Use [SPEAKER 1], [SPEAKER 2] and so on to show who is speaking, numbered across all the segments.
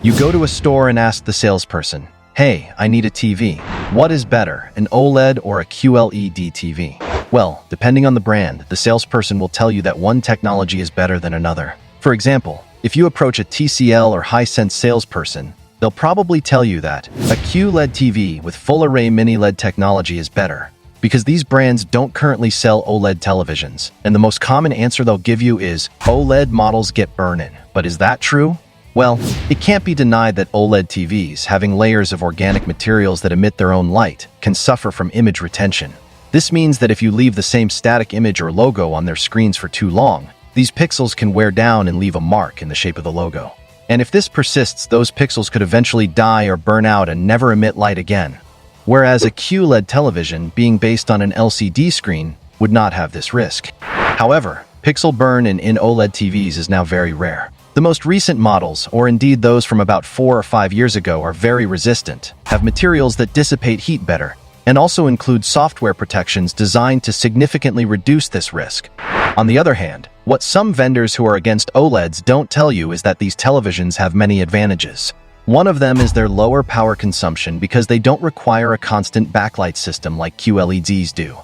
[SPEAKER 1] You go to a store and ask the salesperson, "Hey, I need a TV. What is better, an OLED or a QLED TV?" Well, depending on the brand, the salesperson will tell you that one technology is better than another. For example, if you approach a TCL or Hisense salesperson, they'll probably tell you that a QLED TV with full-array mini-LED technology is better, because these brands don't currently sell OLED televisions, and the most common answer they'll give you is, OLED models get burn-in. But is that true? Well, it can't be denied that OLED TVs, having layers of organic materials that emit their own light, can suffer from image retention. This means that if you leave the same static image or logo on their screens for too long, these pixels can wear down and leave a mark in the shape of the logo. And if this persists, those pixels could eventually die or burn out and never emit light again. Whereas a QLED television, being based on an LCD screen, would not have this risk. However, pixel burn in OLED TVs is now very rare. The most recent models, or indeed those from about 4 or 5 years ago, are very resistant, have materials that dissipate heat better, and also include software protections designed to significantly reduce this risk. On the other hand, what some vendors who are against OLEDs don't tell you is that these televisions have many advantages. One of them is their lower power consumption because they don't require a constant backlight system like QLEDs do.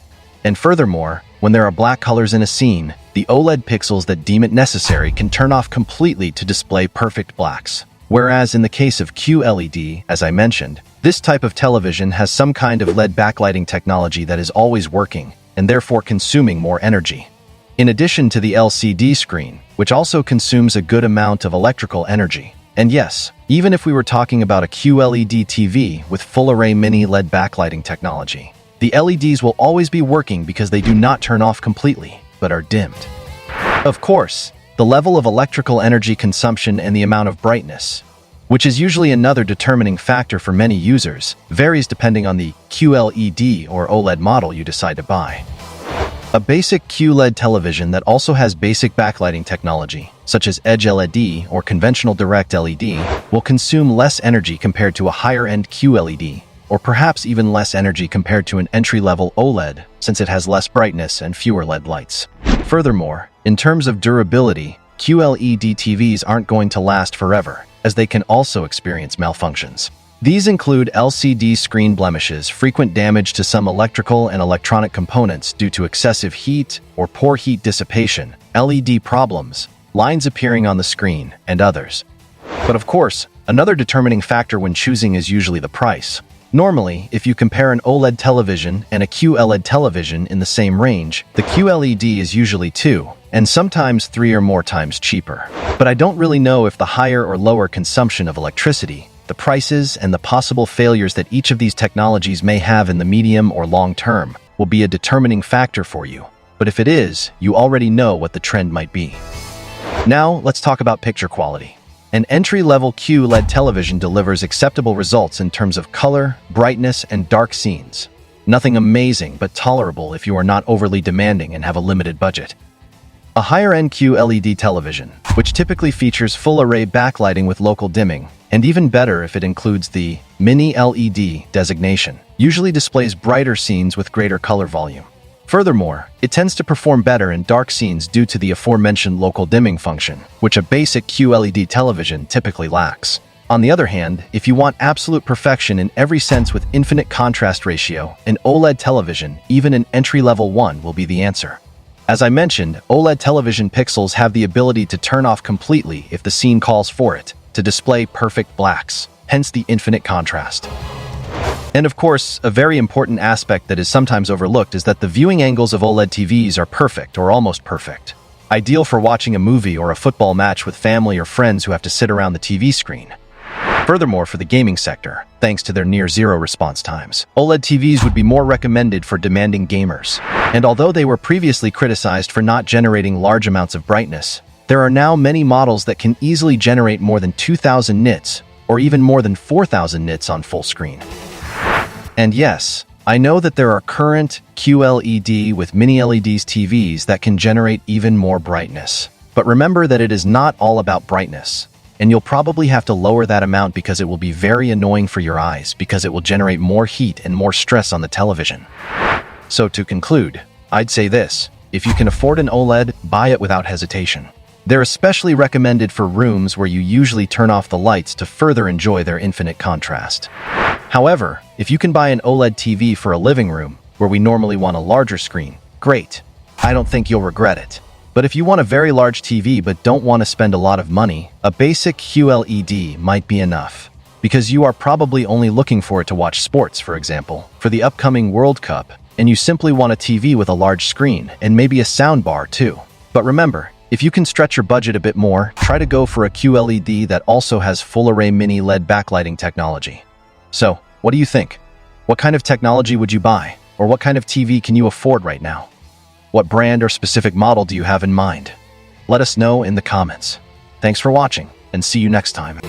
[SPEAKER 1] And furthermore, when there are black colors in a scene, the OLED pixels that deem it necessary can turn off completely to display perfect blacks. Whereas in the case of QLED, as I mentioned, this type of television has some kind of LED backlighting technology that is always working, and therefore consuming more energy. In addition to the LCD screen, which also consumes a good amount of electrical energy. And yes, even if we were talking about a QLED TV with full-array mini-LED backlighting technology, the LEDs will always be working because they do not turn off completely, but are dimmed. Of course, the level of electrical energy consumption and the amount of brightness, which is usually another determining factor for many users, varies depending on the QLED or OLED model you decide to buy. A basic QLED television that also has basic backlighting technology, such as Edge LED or conventional direct LED, will consume less energy compared to a higher-end QLED, or perhaps even less energy compared to an entry-level OLED, since it has less brightness and fewer LED lights. Furthermore, in terms of durability, QLED TVs aren't going to last forever, as they can also experience malfunctions. These include LCD screen blemishes, frequent damage to some electrical and electronic components due to excessive heat or poor heat dissipation, LED problems, lines appearing on the screen, and others. But of course, another determining factor when choosing is usually the price. Normally, if you compare an OLED television and a QLED television in the same range, the QLED is usually 2, and sometimes 3 or more times cheaper. But I don't really know if the higher or lower consumption of electricity, the prices, and the possible failures that each of these technologies may have in the medium or long term will be a determining factor for you. But if it is, you already know what the trend might be. Now, let's talk about picture quality. An entry-level QLED television delivers acceptable results in terms of color, brightness, and dark scenes. Nothing amazing, but tolerable if you are not overly demanding and have a limited budget. A higher-end QLED television, which typically features full-array backlighting with local dimming, and even better if it includes the Mini LED designation, usually displays brighter scenes with greater color volume. Furthermore, it tends to perform better in dark scenes due to the aforementioned local dimming function, which a basic QLED television typically lacks. On the other hand, if you want absolute perfection in every sense with infinite contrast ratio, an OLED television, even an entry-level one, will be the answer. As I mentioned, OLED television pixels have the ability to turn off completely if the scene calls for it, to display perfect blacks, hence the infinite contrast. And of course, a very important aspect that is sometimes overlooked is that the viewing angles of OLED TVs are perfect or almost perfect, ideal for watching a movie or a football match with family or friends who have to sit around the TV screen. Furthermore, for the gaming sector, thanks to their near-zero response times, OLED TVs would be more recommended for demanding gamers. And although they were previously criticized for not generating large amounts of brightness, there are now many models that can easily generate more than 2,000 nits, or even more than 4,000 nits on full screen. And yes, I know that there are current QLED with mini LEDs TVs that can generate even more brightness. But remember that it is not all about brightness, and you'll probably have to lower that amount because it will be very annoying for your eyes because it will generate more heat and more stress on the television. So to conclude, I'd say this: if you can afford an OLED, buy it without hesitation. They're especially recommended for rooms where you usually turn off the lights to further enjoy their infinite contrast. However, if you can buy an OLED TV for a living room, where we normally want a larger screen, great. I don't think you'll regret it. But if you want a very large TV but don't want to spend a lot of money, a basic QLED might be enough. Because you are probably only looking for it to watch sports, for example, for the upcoming World Cup, and you simply want a TV with a large screen and maybe a soundbar too. But remember, if you can stretch your budget a bit more, try to go for a QLED that also has full-array mini LED backlighting technology. So, what do you think? What kind of technology would you buy? Or what kind of TV can you afford right now? What brand or specific model do you have in mind? Let us know in the comments. Thanks for watching, and see you next time.